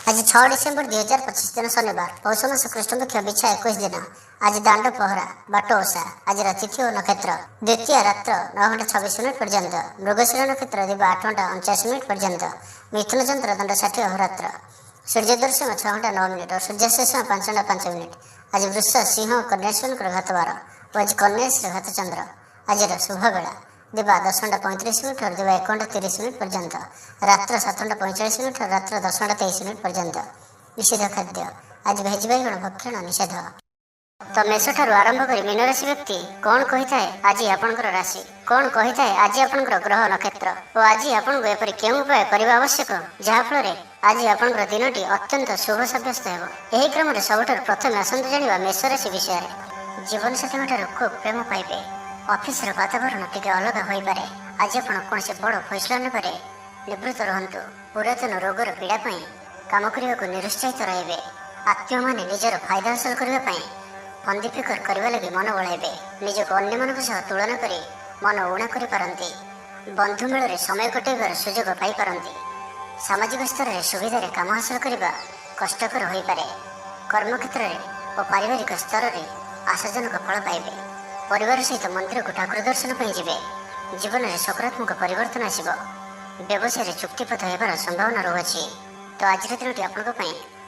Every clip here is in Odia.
आज 6 डिसेम्बर 2025 दिन शनिवार पौष मास कृष्ण पक्ष बिछा 21 दिन। आज दांड पहरा बाट ओषा। आज तिथि और नक्षत्र द्वितीय रात्र 9 घंटा 26 मिनिट पर्यंत। मृगशिरा नक्षत्र दिव 8 घंटा 49 मिनिट पर्यंत। मिथुन चंद्र दंड 60 अहोरात्र। सूर्योदय समय 6 घंटा 9 मिनिट और सूर्यास्त समय 5 घंटा 5 मिनिट। आज वृष सिंह कन्या घात बार और आज कन्या घात चंद्र। आज शुभ बेला दिवा 10 घंटा 35 मिनिट और दिवा 1 घंटा 30 मिनिट पर्यंत। रात्र 7 घंटा 45 मिनिट और रात्र 10 घंटा 23 मिनिट पर्यंत। निषेध खाद्य आज भेज बैगण भक्षण निषेध। तो मेष ठारू आरंभ कर मीन राशि व्यक्ति कौन कही थाए आज आपनकर राशि कौन कही थाए आज आपनकर ग्रह नक्षत्र और आज आपन एपरि केउं उपाय करबा आवश्यक जहा फल आज आपनकर दिनटी अत्यंत शुभ साब्यस्त हेबो। एही क्रम रे सबठार प्रथम आसंत जानिबा मेष राशि विषय रे। जीवन साथी ठारू खूब प्रेम पाइबे। ऑफिस रे वातावरण टिके अलग होई पारे। आज आपण कोनसे बड़ फैसला ने पारे निवृत्त रहंतु। पुरातन रोगर पीड़ा पई काम करिया को निरुत्साहित रहबे। आत्मीय माने निजर फायदा हासिल करबा पई फंदी फिकर करबा लगी मन बढ़ाइबे। निजको अन्य मानक सह तुलना करी मन उणा करि पारंती। बंधु मेल रे समय कटाइबार सुयोग पाई पारंती। सामाजिक स्तर रे सुविधा रे काम हासिल करबा कष्टकर होई पारे। कर्म क्षेत्र रे और पारिवारिक स्तर रे आशाजनक फल पाइबे। परिवार सहित मंदिर को ठाकुर दर्शन पर जीवे। जीवन में सकारात्मक परिवर्तन आसब। व्यवसाय रे चुक्तिपथ होबार संभावना रहुछि। तो आज दिनटी आपंक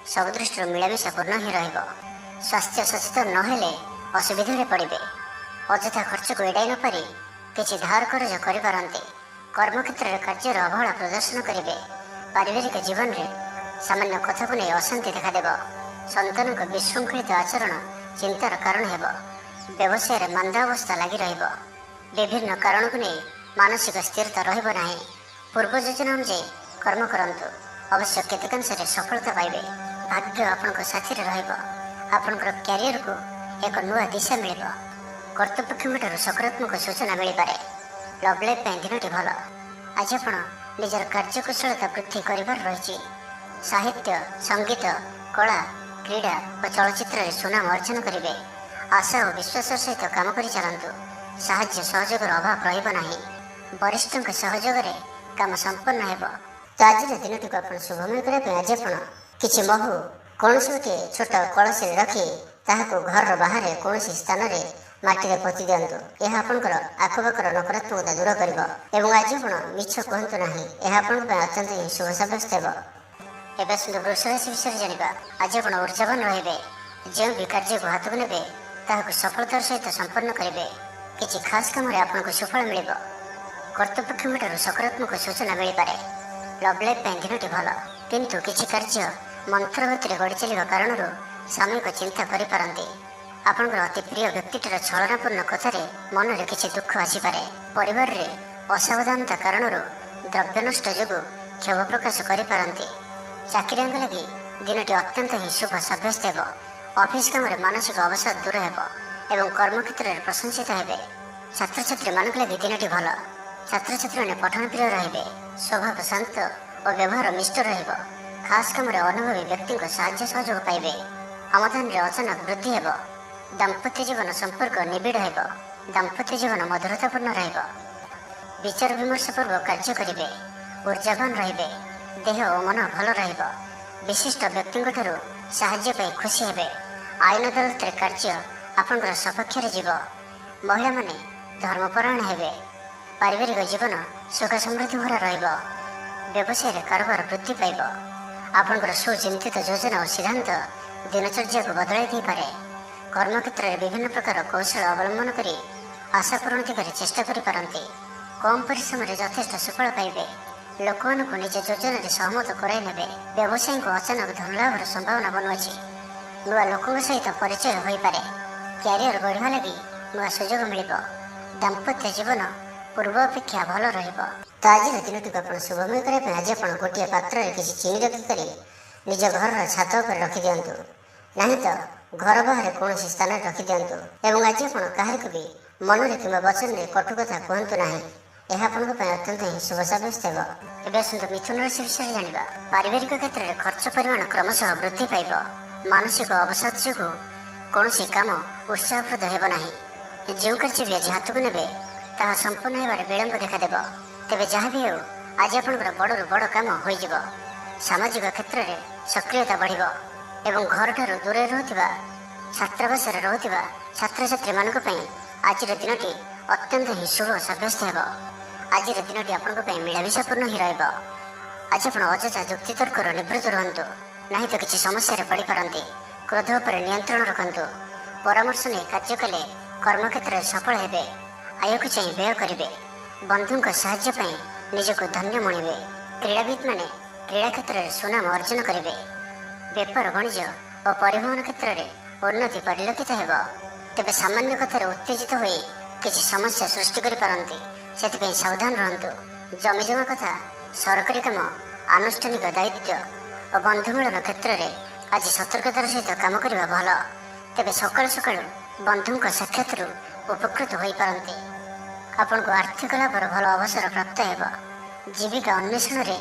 सब दृष्टि मिलामिशा पूर्ण ही रहिबो। स्वास्थ्य सचेतन नहेले असुविधा पड़े। अଯଥା खर्च को एड़ाई न पारि किछि धार कर्ज करिपारन्ते। कर्मक्षेत्र में कार्यर अवहेला प्रदर्शन करेंगे। पारिवारिक जीवन में सामान्य कथा को नहीं अशांति देखादेव। संतान को विशृंखलित आचरण चिंतार कारण हेब। व्यवसाय रे मंदावस्था लगी रहिब। विभिन्न कारण को नहीं मानसिक स्थिरता रहिब नाही। पूर्व योजना अनुसार कर्म करंतु अवश्य केतकांश सफलता पाइबे। भाग्य आपनक साथी रे रहिब। आपनकर कैरियर को एक नुआ दिशा मिलिब। कर्तृपक्षठार सकारात्मक सूचना मिल पारे। लव लाइफ दिनटी भल। आज आपण निजर कार्यकुशलता वृद्धि करिबार रहिछि। साहित्य संगीत कला क्रीड़ा और चलचित्र रे सुनाम अर्जन करिवे। आशा और विश्वास सहित काम करि चलंतु। साहाय्य सहयोग अभाव रहिब नाही। वरिष्ठों के सहयोग रे काम संपन्न हेब। तो आज दिनटी को आपण शुभमय करबे। आज आपण किछि महु कौन छोट कलश रखी ताहाको घर बाहर कौन स्थान में माटी पोति दिंतु। यह आपंकर आखपाखर नकारात्मकता दूर कर। आज आप मिछ कहतु ना। यह अत्यंत ही शुभ साब्यस्त हो। एवं सुंदर वृष राशि विषय जाना। आज आप ऊर्जावान रे। जो भी कार्य को हाथ को ने सफलतार सहित संपन्न करेंगे। किसी खास कम आपको सुफल मिल। कर्तृपक्षठार सकारात्मक सूचना मिल पारे। लव लाइफ दिनटी भल किंतु किसी कार्य मंत्र गति गढ़ी चलने कारण सामयिक चिंता करें। आपंकर अति प्रिय व्यक्तिटर छलनापूर्ण कथार मन में किसी दुख आसपे। परिवार रे असावधानता कारण द्रव्य नष्ट जो क्षोभ प्रकाश करें। चाकरी लगी दिनटी अत्यंत ही शुभ साब्यस्त हो। ऑफिस काम मानसिक अवसाद दूर हो। कर्मक्षेत्र में प्रशंसित हे। छात्र छात्री मान लगी दिनटी भल। छात्र छात्री मैंने पठन प्रिय रे। स्वभाव शांत और व्यवहार मिष्ट रहिब। खास कम अनुभवी व्यक्ति को साहाय्य सहयोग पाइबे। आमदान रे अचानक वृद्धि हेब। दाम्पत्य जीवन संपर्क निबिड़ हेब। दाम्पत्य जीवन मधुरतापूर्ण रहिब। विचार विमर्श पूर्वक कार्य करेंगे। ऊर्जावान रहिबे। देह और मन भल रहिब। विशिष्ट व्यक्ति साहाय्य पाई खुशी हेबे। आईन अदालत रे कार्य आपनकर सपक्ष रे जीव। महिला माने धर्मपरायण हेबे। पारिवारिक जीवन सुख समृद्धि भरा रहिब। व्यवसाय रे कारोबार वृद्धि पाइब। आपनकर सुचिंतित योजना और सिद्धांत दिनचर्या को बदलाई दे पारे। कर्मक्षेत्र में विभिन्न प्रकार कौशल अवलंबन करी आशा पूरण दिगरे चेष्टा करि पारंती। कम परिश्रम रे यथेष्ट सफल पाइबे। लोक को निज योजना सहमत कराई नेबे। व्यवसायी को अचानक धन लाभर संभावना बनुअछि। नुआ लोकों सहित परिचय होई पारे। कैरियर बढ़िया लगी नुआ सुयोग मिलिब। दाम्पत्य जीवन पूर्व अपेक्षा भल रहिब। तो आज दिनटी को शुभमय करने आज आप गोटे पात्र में किसी चीनी रखिक निज घर छात पर रखी दिंतु। नहीं तो घर बाहर कौन स्थान में रखी दिंतु। एवं आज आप क्या भी मन में कि वचन में कटु कथा कहतु ना। यह अत्यंत ही शुभ साब्यस्त हो। एवं सुंदर मिथुन राशि विषय जाना। पारिवारिक क्षेत्र में खर्च परिमाण क्रमशः वृद्धि पाइब। मानसिक अवसाद जो कौन काम उत्साहप्रद होना। जो कार्य भी आज हाथ को ने संपूर्ण होबार विलंब देखादेव। तेज जहाँ भी हो आज आपंकर बड़ू बड़ कम हो। सामाजिक क्षेत्र में ସକ୍ରିୟତା ବଢ଼ିବ ଏବଂ ଘରଠାରୁ ଦୂରରେ ରହୁଥିବା ଛାତ୍ରାବାସରେ ରହୁଥିବା ଛାତ୍ରଛାତ୍ରୀମାନଙ୍କ ପାଇଁ ଆଜିର ଦିନଟି ଅତ୍ୟନ୍ତ ହିଁ ଶୁଭ ସାବ୍ୟସ୍ତ ହେବ। ଆଜିର ଦିନଟି ଆପଣଙ୍କ ପାଇଁ ମିଳାମିଶାପୂର୍ଣ୍ଣ ହିଁ ରହିବ। ଆଜି ଆପଣ ଅଯଥା ଯୁକ୍ତିତର୍କରୁ ନିବୃତ୍ତ ରୁହନ୍ତୁ, ନାହିଁ ତ କିଛି ସମସ୍ୟାରେ ପଡ଼ିପାରନ୍ତି। କ୍ରୋଧ ଉପରେ ନିୟନ୍ତ୍ରଣ ରଖନ୍ତୁ। ପରାମର୍ଶ ନେଇ କାର୍ଯ୍ୟ କଲେ କର୍ମକ୍ଷେତ୍ରରେ ସଫଳ ହେବେ। ଆୟକୁ ଚାହିଁ ବ୍ୟୟ କରିବେ। ବନ୍ଧୁଙ୍କ ସାହାଯ୍ୟ ପାଇଁ ନିଜକୁ ଧନ୍ୟ ମଣିବେ। କ୍ରୀଡ଼ାବିତ୍ମାନେ କ୍ରୀଡ଼ା କ୍ଷେତ୍ରରେ ସୁନାମ ଅର୍ଜନ କରିବେ। ବେପାର ବାଣିଜ୍ୟ ଓ ପରିବହନ କ୍ଷେତ୍ରରେ ଉନ୍ନତି ପରିଲକ୍ଷିତ ହେବ। ତେବେ ସାମାନ୍ୟ କଥାରେ ଉତ୍ତେଜିତ ହୋଇ କିଛି ସମସ୍ୟା ସୃଷ୍ଟି କରିପାରନ୍ତି, ସେଥିପାଇଁ ସାବଧାନ ରୁହନ୍ତୁ। ଜମିଜମା କଥା, ସରକାରୀ କାମ, ଆନୁଷ୍ଠାନିକ ଦାୟିତ୍ୱ ଓ ବନ୍ଧୁମିଳନ କ୍ଷେତ୍ରରେ ଆଜି ସତର୍କତାର ସହିତ କାମ କରିବା ଭଲ। ତେବେ ସକାଳୁ ସକାଳୁ ବନ୍ଧୁଙ୍କ ସାକ୍ଷାତରୁ ଉପକୃତ ହୋଇପାରନ୍ତି। ଆପଣଙ୍କୁ ଆର୍ଥିକ ଲାଭର ଭଲ ଅବସର ପ୍ରାପ୍ତ ହେବ। ଜୀବିକା ଅନ୍ୱେଷଣରେ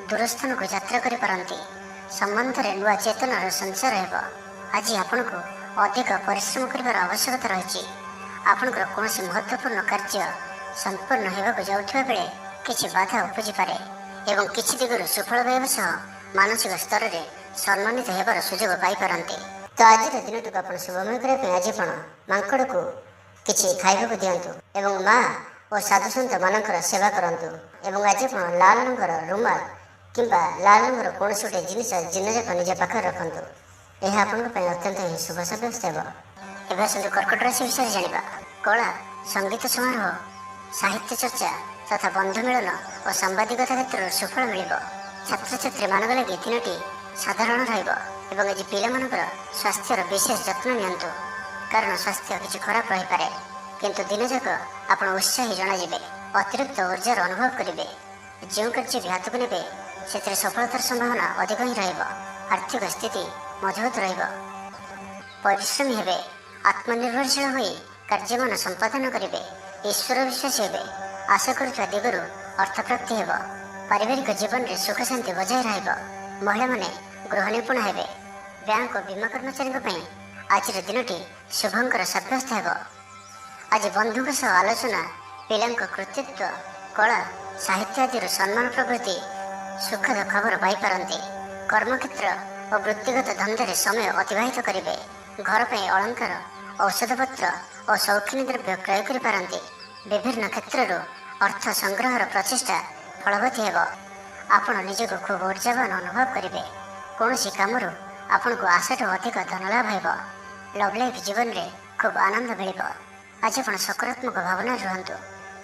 ଦୂରସ୍ଥାନକୁ ଯାତ୍ରା କରିପାରନ୍ତି। ସମ୍ବନ୍ଧରେ ନୂଆ ଚେତନାର ସଞ୍ଚାର ହେବ। ଆଜି ଆପଣଙ୍କୁ ଅଧିକ ପରିଶ୍ରମ କରିବାର ଆବଶ୍ୟକତା ରହିଛି। ଆପଣଙ୍କର କୌଣସି ମହତ୍ତ୍ୱପୂର୍ଣ୍ଣ କାର୍ଯ୍ୟ ସମ୍ପନ୍ନ ହେବାକୁ ଯାଉଥିବା ବେଳେ କିଛି ବାଧା ଉପୁଜିପାରେ ଏବଂ କିଛି ଦିଗରୁ ସୁଫଳ ପାଇବା ସହ ମାନସିକ ସ୍ତରରେ ସମ୍ମାନିତ ହେବାର ସୁଯୋଗ ପାଇପାରନ୍ତି। ତ ଆଜିର ଦିନଟିକୁ ଆପଣ ଶୁଭମୟ କରିବା ପାଇଁ ଆଜି ଆପଣ ମାଙ୍କଡ଼କୁ କିଛି ଖାଇବାକୁ ଦିଅନ୍ତୁ ଏବଂ ମା ଓ ସାଧୁସନ୍ଥ ମାନଙ୍କର ସେବା କରନ୍ତୁ। ଏବଂ ଆଜି ଆପଣ ଲାଲ ରଙ୍ଗର ରୁମାଲ କିମ୍ବା ଲାଲ ରଙ୍ଗର କୌଣସି ଗୋଟେ ଜିନିଷ ଦିନଯାକ ନିଜ ପାଖରେ ରଖନ୍ତୁ। ଏହା ଆପଣଙ୍କ ପାଇଁ ଅତ୍ୟନ୍ତ ହିଁ ଶୁଭ ସାବ୍ୟସ୍ତ ହେବ। ଏବେ ଆସନ୍ତୁ କର୍କଟ ରାଶି ବିଷୟରେ ଜାଣିବା। କଳା, ସଙ୍ଗୀତ ସମାରୋହ, ସାହିତ୍ୟ ଚର୍ଚ୍ଚା ତଥା ବନ୍ଧୁ ମିଳନ ଓ ସାମ୍ବାଦିକତା କ୍ଷେତ୍ରରେ ସୁଫଳ ମିଳିବ। ଛାତ୍ରଛାତ୍ରୀମାନଙ୍କ ଲାଗି ଦିନଟି ସାଧାରଣ ରହିବ ଏବଂ ଆଜି ପିଲାମାନଙ୍କର ସ୍ୱାସ୍ଥ୍ୟର ବିଶେଷ ଯତ୍ନ ନିଅନ୍ତୁ, କାରଣ ସ୍ୱାସ୍ଥ୍ୟ କିଛି ଖରାପ ରହିପାରେ। କିନ୍ତୁ ଦିନଯାକ ଆପଣ ଉତ୍ସାହୀ ଜଣାଯିବେ। ଅତିରିକ୍ତ ଉର୍ଜାର ଅନୁଭବ କରିବେ। ଯେଉଁ କାର୍ଯ୍ୟ ବି ହାତକୁ ନେବେ ସେଥିରେ ସଫଳତାର ସମ୍ଭାବନା ଅଧିକ ହିଁ ରହିବ। ଆର୍ଥିକ ସ୍ଥିତି ମଜବୁତ ରହିବ। ପରିଶ୍ରମୀ ହେବେ। ଆତ୍ମନିର୍ଭରଶୀଳ ହୋଇ କାର୍ଯ୍ୟମାନ ସମ୍ପାଦନ କରିବେ। ଈଶ୍ୱର ବିଶ୍ୱାସୀ ହେବେ। ଆଶା କରୁଥିବା ଦିଗରୁ ଅର୍ଥପ୍ରାପ୍ତି ହେବ। ପାରିବାରିକ ଜୀବନରେ ସୁଖ ଶାନ୍ତି ବଜାୟ ରହିବ। ମହିଳାମାନେ ଗୃହ ନିପୁଣ ହେବେ। ବ୍ୟାଙ୍କ ଓ ବୀମା କର୍ମଚାରୀଙ୍କ ପାଇଁ ଆଜିର ଦିନଟି ଶୁଭଙ୍କର ସାବ୍ୟସ୍ତ ହେବ। ଆଜି ବନ୍ଧୁଙ୍କ ସହ ଆଲୋଚନା, ପିଲାଙ୍କ କୃତିତ୍ୱ, କଳା, ସାହିତ୍ୟ ଆଦିର ସମ୍ମାନ ପ୍ରଭୃତି ସୁଖଦ ଖବର ପାଇପାରନ୍ତି। କର୍ମକ୍ଷେତ୍ର ଓ ବୃତ୍ତିଗତ ଧନ୍ଦାରେ ସମୟ ଅତିବାହିତ କରିବେ। ଘର ପାଇଁ ଅଳଙ୍କାର, ଔଷଧପତ୍ର ଓ ସୌଖିନୀ ଦ୍ରବ୍ୟ କ୍ରୟ କରିପାରନ୍ତି। ବିଭିନ୍ନ କ୍ଷେତ୍ରରୁ ଅର୍ଥ ସଂଗ୍ରହର ପ୍ରଚେଷ୍ଟା ଫଳବତୀ ହେବ। ଆପଣ ନିଜକୁ ଖୁବ୍ ଉର୍ଜାବାନ ଅନୁଭବ କରିବେ। କୌଣସି କାମରୁ ଆପଣଙ୍କୁ ଆଶାଠୁ ଅଧିକ ଧନ ଲାଭ ହେବ। ଲଭ୍ ଲାଇଫ୍ ଜୀବନରେ ଖୁବ୍ ଆନନ୍ଦ ମିଳିବ। ଆଜି ଆପଣ ସକାରାତ୍ମକ ଭାବନାରେ ରୁହନ୍ତୁ।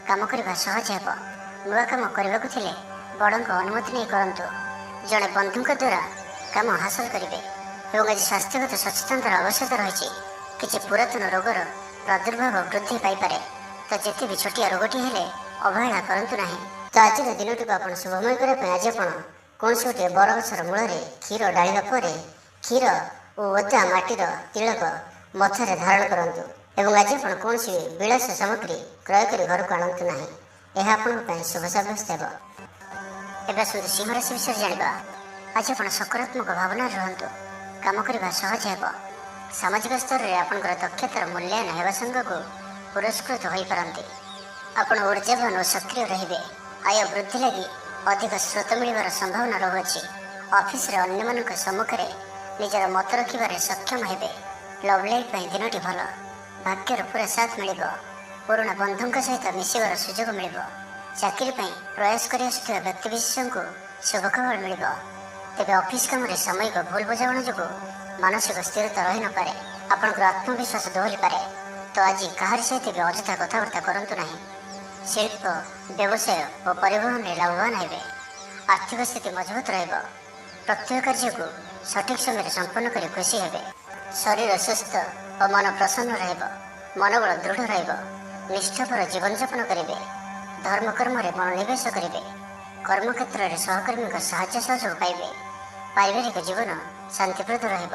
କାମ କରିବା ସହଜ ହେବ। ନୂଆ କାମ କରିବାକୁ ଥିଲେ ବଡ଼ଙ୍କ ଅନୁମତି ନେଇ କରନ୍ତୁ। ଜଣେ ବନ୍ଧୁଙ୍କ ଦ୍ୱାରା କାମ ହାସଲ କରିବେ ଏବଂ ଆଜି ସ୍ୱାସ୍ଥ୍ୟଗତ ସଚେତନତାର ଆବଶ୍ୟକତା ରହିଛି। କିଛି ପୁରାତନ ରୋଗର ପ୍ରାଦୁର୍ଭାବ ବୃଦ୍ଧି ପାଇପାରେ, ତ ଯେତେ ବି ଛୋଟିଆ ରୋଗଟି ହେଲେ ଅବହେଳା କରନ୍ତୁ ନାହିଁ। ତ ଆଜିର ଦିନଟିକୁ ଆପଣ ଶୁଭମୟ କରିବା ପାଇଁ ଆଜି ଆପଣ କୌଣସି ଗୋଟିଏ ବରଗଛର ମୂଳରେ କ୍ଷୀର ଢାଳିବା ପରେ କ୍ଷୀର ଓ ଓଦା ମାଟିର ତିଳକ ମଥାରେ ଧାରଣ କରନ୍ତୁ ଏବଂ ଆଜି ଆପଣ କୌଣସି ବିଳାସ ସାମଗ୍ରୀ କ୍ରୟ କରି ଘରକୁ ଆଣନ୍ତୁ ନାହିଁ। ଏହା ଆପଣଙ୍କ ପାଇଁ ଶୁଭ ସାବ୍ୟସ୍ତ ହେବ। ଏବେ ଆସନ୍ତୁ ସିଂହ ରାଶି ବିଷୟରେ ଜାଣିବା। ଆଜି ଆପଣ ସକାରାତ୍ମକ ଭାବନାରେ ରୁହନ୍ତୁ। କାମ କରିବା ସହଜ ହେବ। ସାମାଜିକ ସ୍ତରରେ ଆପଣଙ୍କର ଦକ୍ଷତାର ମୂଲ୍ୟାୟନ ହେବା ସାଙ୍ଗକୁ ପୁରସ୍କୃତ ହୋଇପାରନ୍ତି। ଆପଣ ଉର୍ଜାବାନ ଓ ସକ୍ରିୟ ରହିବେ। ଆୟ ବୃଦ୍ଧି ଲାଗି ଅଧିକ ସ୍ରୋତ ମିଳିବାର ସମ୍ଭାବନା ରହୁଅଛି। ଅଫିସରେ ଅନ୍ୟମାନଙ୍କ ସମ୍ମୁଖରେ ନିଜର ମତ ରଖିବାରେ ସକ୍ଷମ ହେବେ। ଲଭ୍ ଲାଇଫ୍ ପାଇଁ ଦିନଟି ଭଲ। ଭାଗ୍ୟର ପୁରା ସାଥ ମିଳିବ। ପୁରୁଣା ବନ୍ଧୁଙ୍କ ସହିତ ମିଶିବାର ସୁଯୋଗ ମିଳିବ। ଚାକିରି ପାଇଁ ପ୍ରୟାସ କରି ଆସୁଥିବା ବ୍ୟକ୍ତିବିଶେଷଙ୍କୁ ଶୁଭ ଖବର ମିଳିବ। ତେବେ ଅଫିସ କାମରେ ସାମୟିକ ଭୁଲ ବୁଝାମଣା ଯୋଗୁଁ ମାନସିକ ସ୍ଥିରତା ରହିନପାରେ। ଆପଣଙ୍କର ଆତ୍ମବିଶ୍ୱାସ ଦୋହରିପାରେ। ତ ଆଜି କାହାରି ସହିତ ବି ଅଯଥା କଥାବାର୍ତ୍ତା କରନ୍ତୁ ନାହିଁ। ଶିଳ୍ପ, ବ୍ୟବସାୟ ଓ ପରିବହନରେ ଲାଭବାନ ହେବେ। ଆର୍ଥିକ ସ୍ଥିତି ମଜବୁତ ରହିବ। ପ୍ରତ୍ୟେକ କାର୍ଯ୍ୟକୁ ସଠିକ୍ ସମୟରେ ସମ୍ପନ୍ନ କରି ଖୁସି ହେବେ। ଶରୀର ସୁସ୍ଥ ଓ ମନ ପ୍ରସନ୍ନ ରହିବ। ମନୋବଳ ଦୃଢ଼ ରହିବ। ନିଷ୍ଠାପର ଜୀବନଯାପନ କରିବେ। ଧର୍ମକର୍ମରେ ମନୋନିବେଶ କରିବେ। କର୍ମକ୍ଷେତ୍ରରେ ସହକର୍ମୀଙ୍କ ସାହାଯ୍ୟ ସହଯୋଗ ପାଇବେ। ପାରିବାରିକ ଜୀବନ ଶାନ୍ତିପ୍ରଦ ରହିବ।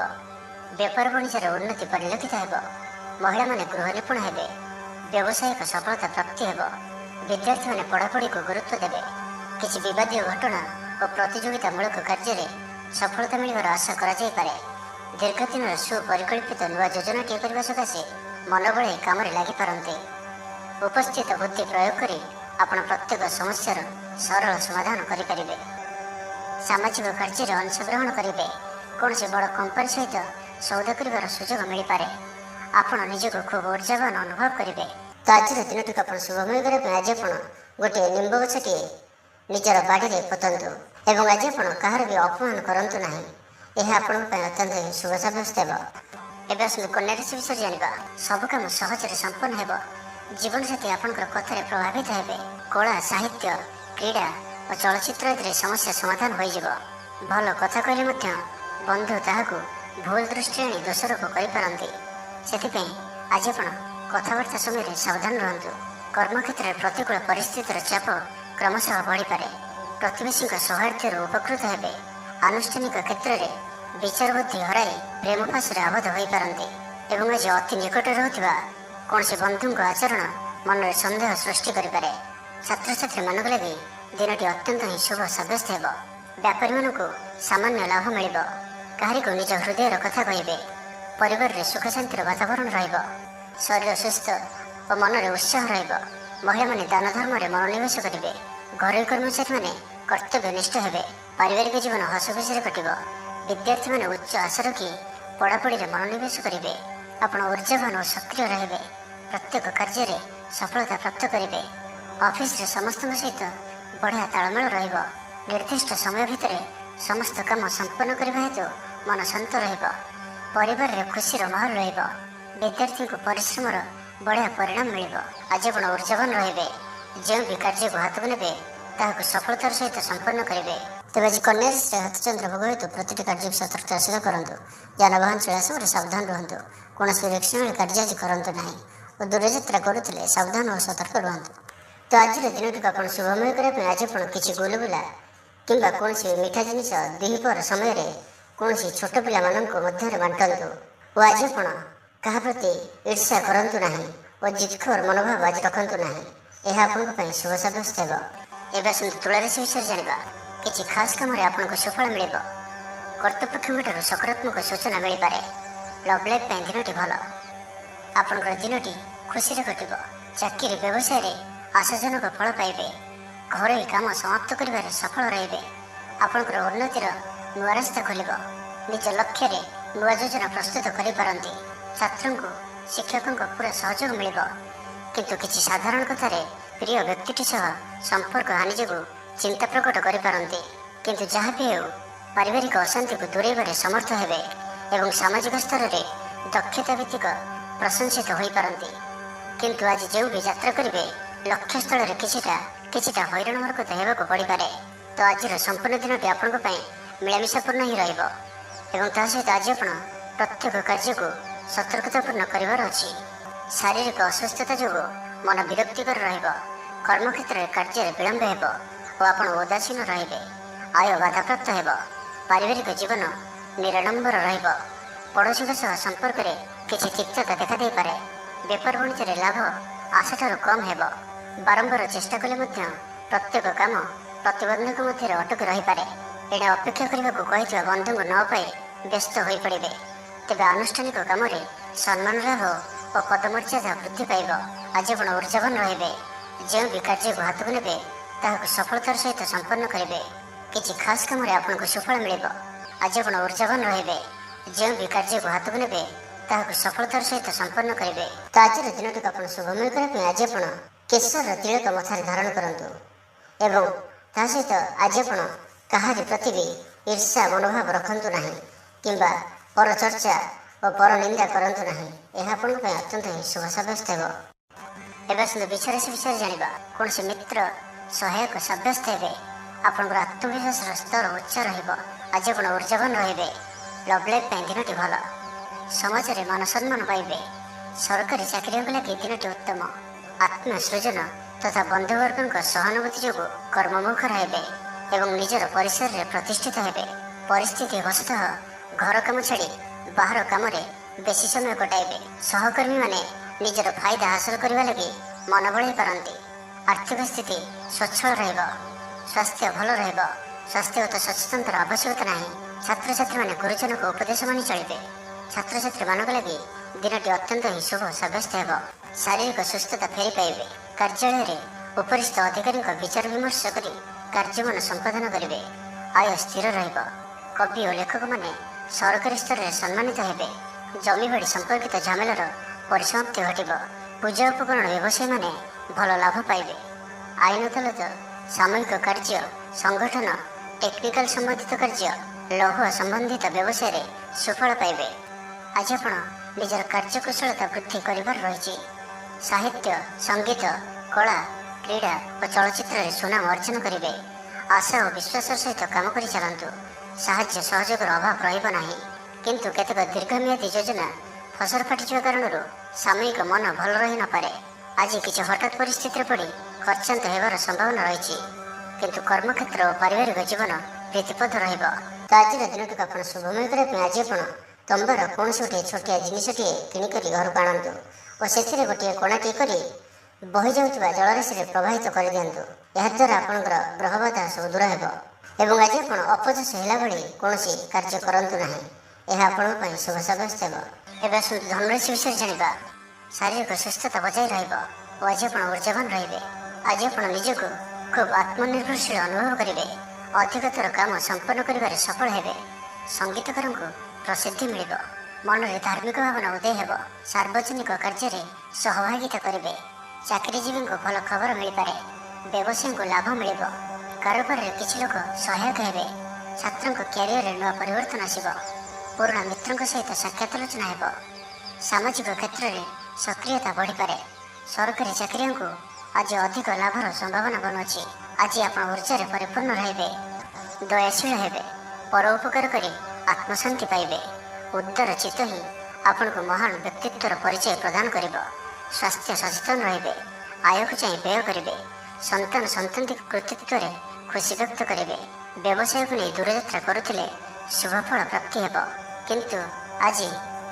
ବେପାର ବାଣିଜ୍ୟରେ ଉନ୍ନତି ପରିଲକ୍ଷିତ ହେବ। ମହିଳାମାନେ ଗୃହ ନିପୁଣ ହେବେ। ବ୍ୟବସାୟିକ ସଫଳତା ପ୍ରାପ୍ତି ହେବ। ବିଦ୍ୟାର୍ଥୀମାନେ ପଢ଼ାପଢ଼ିକୁ ଗୁରୁତ୍ୱ ଦେବେ। କିଛି ବିବାଦୀୟ ଘଟଣା ଓ ପ୍ରତିଯୋଗିତାମୂଳକ କାର୍ଯ୍ୟରେ ସଫଳତା ମିଳିବାର ଆଶା କରାଯାଇପାରେ। ଦୀର୍ଘଦିନର ସୁପରିକଳ୍ପିତ ନୂଆ ଯୋଜନାଟିଏ କରିବା ସକାଶେ ମନ ବଳାଇ କାମରେ ଲାଗିପାରନ୍ତି। ଉପସ୍ଥିତ ବୁଦ୍ଧି ପ୍ରୟୋଗ କରି ଆପଣ ପ୍ରତ୍ୟେକ ସମସ୍ୟାର ସରଳ ସମାଧାନ କରିପାରିବେ। ସାମାଜିକ କାର୍ଯ୍ୟରେ ଅଂଶଗ୍ରହଣ କରିବେ। କୌଣସି ବଡ଼ କମ୍ପାନୀ ସହିତ ସୌଦା କରିବାର ସୁଯୋଗ ମିଳିପାରେ। ଆପଣ ନିଜକୁ ଖୁବ୍ ଉର୍ଜାବାନ ଅନୁଭବ କରିବେ। ତ ଆଜିର ଦିନଟିକୁ ଆପଣ ଶୁଭମୟ କରିବା ପାଇଁ ଆଜି ଆପଣ ଗୋଟିଏ ନିମ୍ବ ଗଛଟିଏ ନିଜର ବାଡ଼ିରେ ପୋତନ୍ତୁ ଏବଂ ଆଜି ଆପଣ କାହାର ବି ଅପମାନ କରନ୍ତୁ ନାହିଁ। ଏହା ଆପଣଙ୍କ ପାଇଁ ଅତ୍ୟନ୍ତ ଶୁଭ ସାବ୍ୟସ୍ତ ହେବ। ଏବେ ଆସନ୍ତୁ କନ୍ୟା ରାଶି ବିଷୟରେ ଜାଣିବା। ସବୁ କାମ ସହଜରେ ସମ୍ପନ୍ନ ହେବ। ଜୀବନସାଥୀ ଆପଣଙ୍କର କଥାରେ ପ୍ରଭାବିତ ହେବେ। କଳା, ସାହିତ୍ୟ, କ୍ରୀଡ଼ା ଓ ଚଳଚ୍ଚିତ୍ର ଆଦିରେ ସମସ୍ୟା ସମାଧାନ ହୋଇଯିବ। ଭଲ କଥା କହିଲେ ମଧ୍ୟ ବନ୍ଧୁ ତାହାକୁ ଭୁଲ ଦୃଷ୍ଟିରେ ଆଣି ଦୋଷାରୋପ କରିପାରନ୍ତି। ସେଥିପାଇଁ ଆଜି ଆପଣ କଥାବାର୍ତ୍ତା ସମୟରେ ସାବଧାନ ରୁହନ୍ତୁ। କର୍ମକ୍ଷେତ୍ରରେ ପ୍ରତିକୂଳ ପରିସ୍ଥିତିର ଚାପ କ୍ରମଶଃ ବଢ଼ିପାରେ। ପ୍ରତିବେଶୀଙ୍କ ସୌହାର୍ଦ୍ଦ୍ୟରୁ ଉପକୃତ ହେବେ। ଆନୁଷ୍ଠାନିକ କ୍ଷେତ୍ରରେ ବିଚାର ବୁଦ୍ଧି ହରାଇ ପ୍ରେମ ପାଶରେ ଆବଦ୍ଧ ହୋଇପାରନ୍ତି ଏବଂ ଆଜି ଅତି ନିକଟରେ ରହୁଥିବା କୌଣସି ବନ୍ଧୁଙ୍କ ଆଚରଣ ମନରେ ସନ୍ଦେହ ସୃଷ୍ଟି କରିପାରେ। ଛାତ୍ରଛାତ୍ରୀମାନଙ୍କ ଲାଗି ଦିନଟି ଅତ୍ୟନ୍ତ ହିଁ ଶୁଭ ସାବ୍ୟସ୍ତ ହେବ। ବ୍ୟାପାରୀମାନଙ୍କୁ ସାମାନ୍ୟ ଲାଭ ମିଳିବ। କାହାରିକୁ ନିଜ ହୃଦୟର କଥା କହିବେ। ପରିବାରରେ ସୁଖ ଶାନ୍ତିର ବାତାବରଣ ରହିବ। ଶରୀର ସୁସ୍ଥ ଓ ମନରେ ଉତ୍ସାହ ରହିବ। ମହିଳାମାନେ ଦାନ ଧର୍ମରେ ମନୋନିବେଶ କରିବେ। ଘରୋଇ କର୍ମଚାରୀମାନେ କର୍ତ୍ତବ୍ୟନିଷ୍ଠ ହେବେ। ପାରିବାରିକ ଜୀବନ ହସଖୁସିରେ କଟିବ। ବିଦ୍ୟାର୍ଥୀମାନେ ଉଚ୍ଚ ଆଶା ରଖି ପଢ଼ାପଢ଼ିରେ ମନୋନିବେଶ କରିବେ। ଆପଣ ଉର୍ଜାବାନ ଓ ସକ୍ରିୟ ରହିବେ। ପ୍ରତ୍ୟେକ କାର୍ଯ୍ୟରେ ସଫଳତା ପ୍ରାପ୍ତ କରିବେ। ଅଫିସରେ ସମସ୍ତଙ୍କ ସହିତ ବଢ଼ିଆ ତାଳମେଳ ରହିବ। ନିର୍ଦ୍ଦିଷ୍ଟ ସମୟ ଭିତରେ ସମସ୍ତ କାମ ସମ୍ପନ୍ନ କରିବା ହେତୁ ମନ ଶାନ୍ତ ରହିବ। ପରିବାରରେ ଖୁସିର ମାହୋଲ ରହିବ। ବିଦ୍ୟାର୍ଥୀଙ୍କୁ ପରିଶ୍ରମର ବଢ଼ିଆ ପରିଣାମ ମିଳିବ। ଆଜି ଆପଣ ଉର୍ଜାବାନ ରହିବେ। ଯେଉଁ ବି କାର୍ଯ୍ୟକୁ ହାତକୁ ନେବେ ତାହାକୁ ସଫଳତାର ସହିତ ସମ୍ପନ୍ନ କରିବେ। ତେବେ ଆଜି କନ୍ୟା ରାଶିରେ ହସ୍ତଚନ୍ଦ୍ର ଭୋଗ ହେତୁ ପ୍ରତିଟି କାର୍ଯ୍ୟକୁ ସତର୍କତାର ସହିତ କରନ୍ତୁ। ଯାନବାହନ ଚଳାଇବା ସମୟରେ ସାବଧାନ ରୁହନ୍ତୁ। କୌଣସି ରିକ୍ସଣୀୟ କାର୍ଯ୍ୟ ଆଜି କରନ୍ତୁ ନାହିଁ ଓ ଦୂରଯାତ୍ରା କରୁଥିଲେ ସାବଧାନ ଓ ସତର୍କ ରୁହନ୍ତୁ। ତ ଆଜିର ଦିନଟିକୁ ଆପଣ ଶୁଭମୟ କରିବା ପାଇଁ ଆଜି ଆପଣ କିଛି ଗୁଲୁଗୁଲା କିମ୍ବା କୌଣସି ମିଠା ଜିନିଷ ଦ୍ୱିପହର ସମୟରେ କୌଣସି ଛୋଟ ପିଲାମାନଙ୍କ ମଧ୍ୟରେ ବାଣ୍ଟନ୍ତୁ ଓ ଆଜି ଆପଣ କାହା ପ୍ରତି ଈର୍ଷା କରନ୍ତୁ ନାହିଁ ଓ ଜିଦଖୋର ମନୋଭାବ ଆଜି ରଖନ୍ତୁ ନାହିଁ। ଏହା ଆପଣଙ୍କ ପାଇଁ ଶୁଭ ସାବ୍ୟସ୍ତ ହେବ। ଏବେ ଆସନ୍ତୁ ତୁଳା ରାଶି ବିଷୟରେ ଜାଣିବା। କିଛି ଖାସ୍ କାମରେ ଆପଣଙ୍କୁ ସୁଫଳ ମିଳିବ। କର୍ତ୍ତୃପକ୍ଷଙ୍କଠାରୁ ସକାରାତ୍ମକ ସୂଚନା ମିଳିପାରେ। ଲଭ୍ ଲାଇଫ୍ ପାଇଁ ଦିନଟି ଭଲ। ଆପଣଙ୍କର ଦିନଟି ଖୁସିରେ କଟିବ। ଚାକିରି ବ୍ୟବସାୟରେ ଆଶାଜନକ ଫଳ ପାଇବେ। ଘରୋଇ କାମ ସମାପ୍ତ କରିବାରେ ସଫଳ ରହିବେ। ଆପଣଙ୍କର ଉନ୍ନତିର ନୂଆ ରାସ୍ତା ଖୋଲିବ। ନିଜ ଲକ୍ଷ୍ୟରେ ନୂଆ ଯୋଜନା ପ୍ରସ୍ତୁତ କରିପାରନ୍ତି। ଛାତ୍ରଙ୍କୁ ଶିକ୍ଷକଙ୍କ ପୁରା ସହଯୋଗ ମିଳିବ। କିନ୍ତୁ କିଛି ସାଧାରଣ କଥାରେ ପ୍ରିୟ ବ୍ୟକ୍ତିଟି ସହ ସମ୍ପର୍କ ହାନି ଯୋଗୁଁ ଚିନ୍ତା ପ୍ରକଟ କରିପାରନ୍ତି। କିନ୍ତୁ ଯାହା ବି ହେଉ ପାରିବାରିକ ଅଶାନ୍ତିକୁ ଦୂରେଇବାରେ ସମର୍ଥ ହେବେ ଏବଂ ସାମାଜିକ ସ୍ତରରେ ଦକ୍ଷତା ଭିତ୍ତିକ ପ୍ରଶଂସିତ ହୋଇପାରନ୍ତି। କିନ୍ତୁ ଆଜି ଯେଉଁ ବି ଯାତ୍ରା କରିବେ ଲକ୍ଷ୍ୟସ୍ଥଳରେ କିଛିଟା ହଇରାଣ ହରକତ ହେବାକୁ ପଡ଼ିପାରେ। ତ ଆଜିର ସମ୍ପୂର୍ଣ୍ଣ ଦିନଟି ଆପଣଙ୍କ ପାଇଁ ମିଳାମିଶାପୂର୍ଣ୍ଣ ହିଁ ରହିବ ଏବଂ ତା ସହିତ ଆଜି ଆପଣ ପ୍ରତ୍ୟେକ କାର୍ଯ୍ୟକୁ ସତର୍କତାପୂର୍ଣ୍ଣ କରିବାର ଅଛି। ଶାରୀରିକ ଅସୁସ୍ଥତା ଯୋଗୁଁ ମନ ବିରକ୍ତିକର ରହିବ। କର୍ମକ୍ଷେତ୍ରରେ କାର୍ଯ୍ୟରେ ବିଳମ୍ବ ହେବ ଓ ଆପଣ ଉଦାସୀନ ରହିବେ। ଆୟ ବାଧାପ୍ରାପ୍ତ ହେବ। ପାରିବାରିକ ଜୀବନ ନିରାଡମ୍ବର ରହିବ। ପଡ଼ୋଶୀଙ୍କ ସହ ସମ୍ପର୍କରେ କିଛି ତିକ୍ତତା ଦେଖାଦେଇପାରେ। ବେପାର ବାଣିଜ୍ୟରେ ଲାଭ ଆଶାଠାରୁ କମ୍ ହେବ। ବାରମ୍ବାର ଚେଷ୍ଟା କଲେ ମଧ୍ୟ ପ୍ରତ୍ୟେକ କାମ ପ୍ରତିବନ୍ଧକ ମଧ୍ୟରେ ଅଟକି ରହିପାରେ। ଏଣେ ଅପେକ୍ଷା କରିବାକୁ କହିଥିବା ବନ୍ଧୁଙ୍କୁ ନ ପାଇ ବ୍ୟସ୍ତ ହୋଇପଡ଼ିବେ। ତେବେ ଆନୁଷ୍ଠାନିକ କାମରେ ସମ୍ମାନ ଲାଭ ଓ ପଦମର୍ଯ୍ୟାଦା ବୃଦ୍ଧି ପାଇବ। ଆଜି ଆପଣ ଉର୍ଜାବାନ ରହିବେ। ଯେଉଁ ବି କାର୍ଯ୍ୟକୁ ହାତକୁ ନେବେ ତାହାକୁ ସଫଳତାର ସହିତ ସମ୍ପନ୍ନ କରିବେ। କିଛି ଖାସ୍ କାମରେ ଆପଣଙ୍କୁ ସୁଫଳ ମିଳିବ। ଆଜି ଆପଣ ଉର୍ଜାବାନ ରହିବେ। ଯେଉଁ ବି କାର୍ଯ୍ୟକୁ ହାତକୁ ନେବେ ତାହାକୁ ସଫଳତାର ସହିତ ସମ୍ପନ୍ନ କରିବେ। ତ ଆଜିର ଦିନଟିକୁ ଆପଣ ଶୁଭମୟ କରିବା ପାଇଁ ଆଜି ଆପଣ କେଶରର ତିଳକ ମଥାରେ ଧାରଣ କରନ୍ତୁ ଏବଂ ତା ସହିତ ଆଜି ଆପଣ କାହାରି ପ୍ରତି ବି ଈର୍ଷା ମନୋଭାବ ରଖନ୍ତୁ ନାହିଁ କିମ୍ବା ପରଚର୍ଚ୍ଚା ଓ ପରନିନ୍ଦା କରନ୍ତୁ ନାହିଁ। ଏହା ଆପଣଙ୍କ ପାଇଁ ଅତ୍ୟନ୍ତ ହିଁ ଶୁଭ ସାବ୍ୟସ୍ତ ହେବ। ଏବେ ଆସନ୍ତୁ ବୃଷ ରାଶି ବିଷୟରେ ଜାଣିବା। କୌଣସି ମିତ୍ର ସହାୟକ ସାବ୍ୟସ୍ତ ହେବେ। ଆପଣଙ୍କର ଆତ୍ମବିଶ୍ୱାସର ସ୍ତର ଉଚ୍ଚ ରହିବ। ଆଜି ଆପଣ ଉର୍ଜାବାନ ରହିବେ। ଲଭ୍ ଲାଇଫ୍ ପାଇଁ ଦିନଟି ଭଲ। ସମାଜରେ ମାନ ସମ୍ମାନ ପାଇବେ। ସରକାରୀ ଚାକିରିଙ୍କ ଲାଗି ଦିନଟି ଉତ୍ତମ। ଆତ୍ମସୃଜନ ତଥା ବନ୍ଧୁବର୍ଗଙ୍କ ସହାନୁଭୂତି ଯୋଗୁଁ କର୍ମମୁଖର ହେବେ ଏବଂ ନିଜର ପରିସରରେ ପ୍ରତିଷ୍ଠିତ ହେବେ। ପରିସ୍ଥିତି ବଶତଃ ଘର କାମ ଛାଡ଼ି ବାହାର କାମରେ ବେଶୀ ସମୟ କଟାଇବେ। ସହକର୍ମୀମାନେ ନିଜର ଫାଇଦା ହାସଲ କରିବା ଲାଗି ମନ ବଳାଇ ପାରନ୍ତି। ଆର୍ଥିକ ସ୍ଥିତି ସ୍ୱଚ୍ଛଳ ରହିବ। ସ୍ୱାସ୍ଥ୍ୟ ଭଲ ରହିବ। ସ୍ୱାସ୍ଥ୍ୟଗତ ସଚେତନତାର ଆବଶ୍ୟକତା ନାହିଁ। ଛାତ୍ରଛାତ୍ରୀମାନେ ଗୁରୁଜନଙ୍କ ଉପଦେଶ ମାନି ଚଳିବେ। ଛାତ୍ରଛାତ୍ରୀମାନଙ୍କ ଲାଗି ଦିନଟି ଅତ୍ୟନ୍ତ ହିଁ ଶୁଭ ସାବ୍ୟସ୍ତ ହେବ। ଶାରୀରିକ ସୁସ୍ଥତା ଫେରି ପାଇବେ। କାର୍ଯ୍ୟାଳୟରେ ଉପରିସ୍ଥ ଅଧିକାରୀଙ୍କ ବିଚାର ବିମର୍ଶ କରି କାର୍ଯ୍ୟମାନ ସମ୍ପାଦନ କରିବେ। ଆୟ ସ୍ଥିର ରହିବ। କବି ଓ ଲେଖକମାନେ ସରକାରୀ ସ୍ତରରେ ସମ୍ମାନିତ ହେବେ। ଜମିବାଡ଼ି ସମ୍ପର୍କିତ ଝାମେଲାର ପରିସମାପ୍ତି ଘଟିବ। ପୂଜା ଉପକରଣ ବ୍ୟବସାୟୀମାନେ ଭଲ ଲାଭ ପାଇବେ। ଆଇନ ଅଦାଲତ, ସାମୟିକ କାର୍ଯ୍ୟ, ସଂଗଠନ, ଟେକ୍ନିକାଲ ସମ୍ବନ୍ଧିତ କାର୍ଯ୍ୟ, ଲୌହ ସମ୍ବନ୍ଧିତ ବ୍ୟବସାୟରେ ସୁଫଳ ପାଇବେ। ଆଜି ଆପଣ ନିଜର କାର୍ଯ୍ୟକୁଶଳତା ବୃଦ୍ଧି କରିବାର ରହିଛି। ସାହିତ୍ୟ, ସଙ୍ଗୀତ, କଳା, କ୍ରୀଡ଼ା ଓ ଚଳଚ୍ଚିତ୍ରରେ ସୁନାମ ଅର୍ଜନ କରିବେ। ଆଶା ଓ ବିଶ୍ୱାସର ସହିତ କାମ କରି ଚାଲନ୍ତୁ। ସାହାଯ୍ୟ ସହଯୋଗର ଅଭାବ ରହିବ ନାହିଁ। କିନ୍ତୁ କେତେକ ଦୀର୍ଘମିଆଦୀ ଯୋଜନା ଫସର ଫାଟିଯିବା କାରଣରୁ ସାମୟିକ ମନ ଭଲ ରହିନପାରେ। ଆଜି କିଛି ହଠାତ୍ ପରିସ୍ଥିତିରେ ପଡ଼ି ଖର୍ଚ୍ଚାନ୍ତ ହେବାର ସମ୍ଭାବନା ରହିଛି। କିନ୍ତୁ କର୍ମକ୍ଷେତ୍ର ଓ ପାରିବାରିକ ଜୀବନ ପ୍ରୀତିପଦ ରହିବ। ତ ଆଜିର ଦିନଟିକୁ ଆପଣ ଶୁଭମୟ କରିବା ପାଇଁ ଆଜି ଆପଣ ତମ୍ବାର କୌଣସି ଗୋଟିଏ ଛୋଟିଆ ଜିନିଷଟିଏ କିଣିକରି ଘରକୁ ଆଣନ୍ତୁ ଓ ସେଥିରେ ଗୋଟିଏ କୋଣାଟିଏ କରି ବହିଯାଉଥିବା ଜଳରାଶିରେ ପ୍ରବାହିତ କରିଦିଅନ୍ତୁ। ଏହାଦ୍ୱାରା ଆପଣଙ୍କର ଗ୍ରହବାଧା ସବୁ ଦୂର ହେବ। ଏବଂ ଆଜି ଆପଣ ଅପଯଶ ହେଲା ଭଳି କୌଣସି କାର୍ଯ୍ୟ କରନ୍ତୁ ନାହିଁ। ଏହା ଆପଣଙ୍କ ପାଇଁ ଶୁଭ ସାବ୍ୟସ୍ତ ହେବ। ଏବେ ଆସନ୍ତୁ ଧନରାଶି ବିଷୟରେ ଜାଣିବା। ଶାରୀରିକ ସୁସ୍ଥତା ବଜାୟ ରହିବ ଓ ଆଜି ଆପଣ ଉର୍ଜାବାନ ରହିବେ। ଆଜି ଆପଣ ନିଜକୁ ଖୁବ୍ ଆତ୍ମନିର୍ଭରଶୀଳ ଅନୁଭବ କରିବେ। ଅଧିକତର କାମ ସମ୍ପନ୍ନ କରିବାରେ ସଫଳ ହେବେ। ସଙ୍ଗୀତକାରଙ୍କୁ ପ୍ରସିଦ୍ଧି ମିଳିବ। ମନରେ ଧାର୍ମିକ ଭାବନା ଉଦୟ ହେବ। ସାର୍ବଜନିକ କାର୍ଯ୍ୟରେ ସହଭାଗିତା କରିବେ। ଚାକିରିଜୀବୀଙ୍କୁ ଭଲ ଖବର ମିଳିପାରେ। ବ୍ୟବସାୟୀଙ୍କୁ ଲାଭ ମିଳିବ। କାରବାରରେ କିଛି ଲୋକ ସହାୟକ ହେବେ। ଛାତ୍ରଙ୍କ କ୍ୟାରିୟରରେ ନୂଆ ପରିବର୍ତ୍ତନ ଆସିବ। ପୁରୁଣା ମିତ୍ରଙ୍କ ସହିତ ସାକ୍ଷାତ ଆଲୋଚନା ହେବ। ସାମାଜିକ କ୍ଷେତ୍ରରେ ସକ୍ରିୟତା ବଢ଼ିପାରେ। ସରକାରୀ ଚାକିରିଆଙ୍କୁ ଆଜି ଅଧିକ ଲାଭର ସମ୍ଭାବନା ବନୁଅଛି। ଆଜି ଆପଣ ଉର୍ଜାରେ ପରିପୂର୍ଣ୍ଣ ରହିବେ। ଦୟାଶୀଳ ହେବେ। ପର ଉପକାର କରି ଆତ୍ମଶାନ୍ତି ପାଇବେ। ଉଦାର ଚିତ୍ତ ହିଁ ଆପଣଙ୍କୁ ମହାନ ବ୍ୟକ୍ତିତ୍ୱର ପରିଚୟ ପ୍ରଦାନ କରିବ। ସ୍ୱାସ୍ଥ୍ୟ ସଚେତନ ରହିବେ। ଆୟକୁ ଚାହିଁ ବ୍ୟୟ କରିବେ। ସନ୍ତାନ ସନ୍ତତିଙ୍କ କୃତିତ୍ୱରେ ଖୁସି ବ୍ୟକ୍ତ କରିବେ। ବ୍ୟବସାୟକୁ ନେଇ ଦୂରଯାତ୍ରା କରୁଥିଲେ ଶୁଭଫଳ ପ୍ରାପ୍ତି ହେବ। କିନ୍ତୁ ଆଜି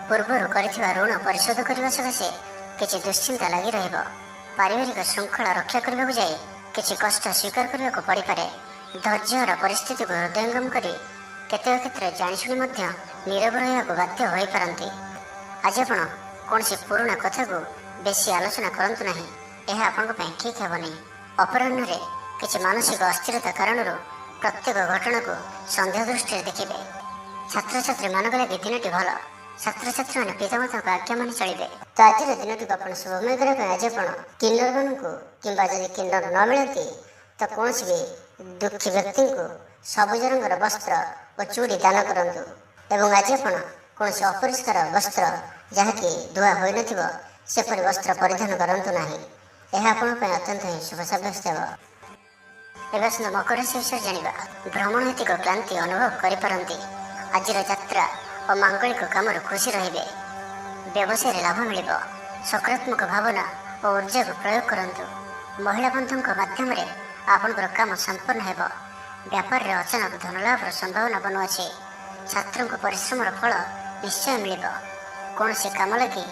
ପୂର୍ବରୁ କରିଥିବା ଋଣ ପରିଶୋଧ କରିବା ସକାଶେ କିଛି ଦୁଶ୍ଚିନ୍ତା ଲାଗି ରହିବ। ପାରିବାରିକ ଶୃଙ୍ଖଳା ରକ୍ଷା କରିବାକୁ ଯାଇ କିଛି କଷ୍ଟ ସ୍ୱୀକାର କରିବାକୁ ପଡ଼ିପାରେ। ଧୈର୍ଯ୍ୟହରା ପରିସ୍ଥିତିକୁ ହୃଦୟଙ୍ଗମ କରି କେତେକ କ୍ଷେତ୍ରରେ ଜାଣିଶୁଣି ମଧ୍ୟ ନୀରବ ରହିବାକୁ ବାଧ୍ୟ ହୋଇପାରନ୍ତି। ଆଜି ଆପଣ କୌଣସି ପୁରୁଣା କଥାକୁ ବେଶୀ ଆଲୋଚନା କରନ୍ତୁ ନାହିଁ। ଏହା ଆପଣଙ୍କ ପାଇଁ ଠିକ୍ ହେବନି। ଅପରାହ୍ନରେ କିଛି ମାନସିକ ଅସ୍ଥିରତା କାରଣରୁ ପ୍ରତ୍ୟେକ ଘଟଣାକୁ ସନ୍ଦେହ ଦୃଷ୍ଟିରେ ଦେଖିବେ। ଛାତ୍ରଛାତ୍ରୀମାନଙ୍କ ଲାଗି ଦିନଟି ଭଲ। ଛାତ୍ରଛାତ୍ରୀମାନେ ପିତାମାତାଙ୍କ ଆଜ୍ଞା ମାନି ଚଳିବେ। ତ ଆଜିର ଦିନଟିକୁ ଆପଣ ଶୁଭମୟ କରିବା ପାଇଁ ଆଜି ଆପଣ କିନ୍ନରମାନଙ୍କୁ କିମ୍ବା ଯଦି କିନ୍ନର ନ ମିଳନ୍ତି ତ କୌଣସି ବି ଦୁଃଖୀ ବ୍ୟକ୍ତିଙ୍କୁ ସବୁଜ ରଙ୍ଗର ବସ୍ତ୍ର ଓ ଚୁଡ଼ି ଦାନ କରନ୍ତୁ। ଏବଂ ଆଜି ଆପଣ କୌଣସି ଅପରିଷ୍କାର ବସ୍ତ୍ର ଯାହାକି ଧୁଆ ହୋଇନଥିବ ସେପରି ବସ୍ତ୍ର ପରିଧାନ କରନ୍ତୁ ନାହିଁ। ଏହା ଆପଣଙ୍କ ପାଇଁ ଅତ୍ୟନ୍ତ ହିଁ ଶୁଭ ସାବ୍ୟସ୍ତ ହେବ। ଏବେ ଆସନ୍ତୁ ମକର ରାଶି ବିଷୟରେ ଜାଣିବା। ଭ୍ରମଣ ହେତିକ କ୍ଳାନ୍ତି ଅନୁଭବ କରିପାରନ୍ତି। ଆଜିର ଯାତ୍ରା ଓ ମାଙ୍ଗଳିକ କାମରୁ ଖୁସି ରହିବେ। ବ୍ୟବସାୟରେ ଲାଭ ମିଳିବ। ସକାରାତ୍ମକ ଭାବନା ଓ ଉର୍ଜାକୁ ପ୍ରୟୋଗ କରନ୍ତୁ। ମହିଳା ବନ୍ଧୁଙ୍କ ମାଧ୍ୟମରେ ଆପଣଙ୍କର କାମ ସମ୍ପନ୍ନ ହେବ। ବ୍ୟାପାରରେ ଅଚାନକ ଧନଲାଭର ସମ୍ଭାବନା ବନୁଅଛି। ଛାତ୍ରଙ୍କ ପରିଶ୍ରମର ଫଳ ନିଶ୍ଚୟ ମିଳିବ। କୌଣସି କାମ ଲାଗି